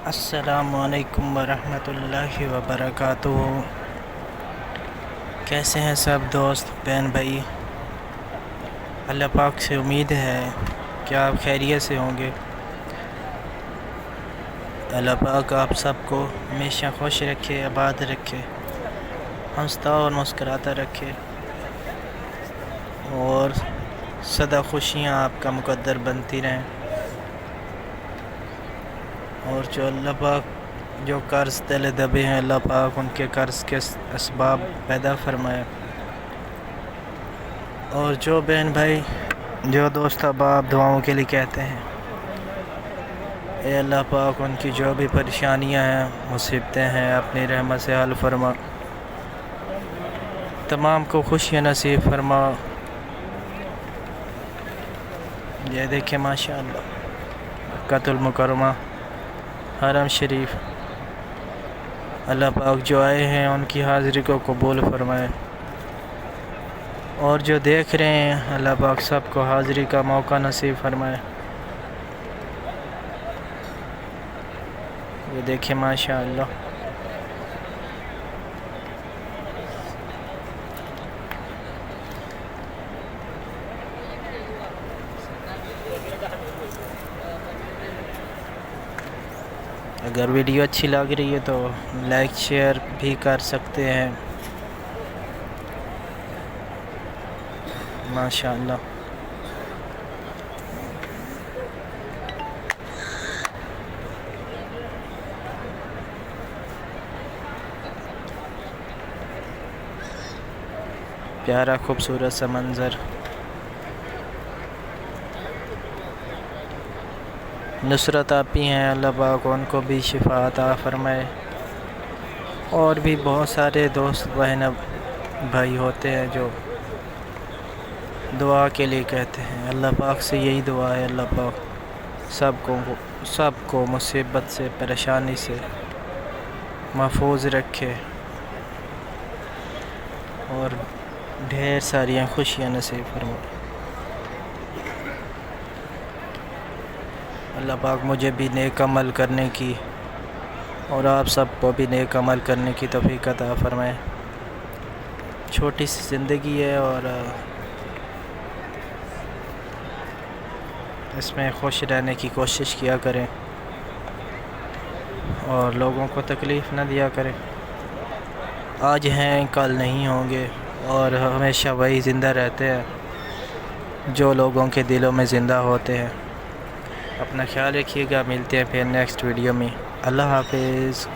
السلام علیکم ورحمۃ اللہ وبرکاتہ۔ کیسے ہیں سب دوست بہن بھائی؟ اللہ پاک سے امید ہے کہ آپ خیریت سے ہوں گے۔ اللہ پاک آپ سب کو ہمیشہ خوش رکھے، آباد رکھے، ہنستا اور مسکراتا رکھے، اور سدا خوشیاں آپ کا مقدر بنتی رہیں، اور جو اللہ پاک جو قرض تلے دبے ہیں، اللہ پاک ان کے قرض کے اسباب پیدا فرمائے، اور جو بہن بھائی جو دوست احباب دعاؤں کے لیے کہتے ہیں، اے اللہ پاک ان کی جو بھی پریشانیاں ہیں، مصیبتیں ہیں، اپنی رحمت سے حل فرما، تمام کو خوشیاں نصیب فرما۔ یہ دیکھیں ماشاءاللہ مکۃ المکرمہ حرم شریف، اللہ پاک جو آئے ہیں ان کی حاضری کو قبول فرمائے، اور جو دیکھ رہے ہیں اللہ پاک سب کو حاضری کا موقع نصیب فرمائے۔ یہ دیکھیں ماشاءاللہ اگر ویڈیو اچھی لگ رہی ہے تو لائک شیئر بھی کر سکتے ہیں ماشاءاللہ۔ پیارا خوبصورت سا منظر، نصرت آپی ہیں، اللہ پاک ان کو بھی شفا عطا فرمائے، اور بھی بہت سارے دوست بہن بھائی ہوتے ہیں جو دعا کے لیے کہتے ہیں۔ اللہ پاک سے یہی دعا ہے، اللہ پاک سب کو مصیبت سے، پریشانی سے محفوظ رکھے، اور ڈھیر ساریاں خوشیاں نصیب فرمائے۔ اللہ پاک مجھے بھی نیک عمل کرنے کی اور آپ سب کو بھی نیک عمل کرنے کی توفیق عطا فرمائے۔ چھوٹی سی زندگی ہے اور اس میں خوش رہنے کی کوشش کیا کریں، اور لوگوں کو تکلیف نہ دیا کریں۔ آج ہیں کل نہیں ہوں گے، اور ہمیشہ وہی زندہ رہتے ہیں جو لوگوں کے دلوں میں زندہ ہوتے ہیں۔ اپنا خیال رکھیے گا، ملتے ہیں پھر نیکسٹ ویڈیو میں۔ اللہ حافظ۔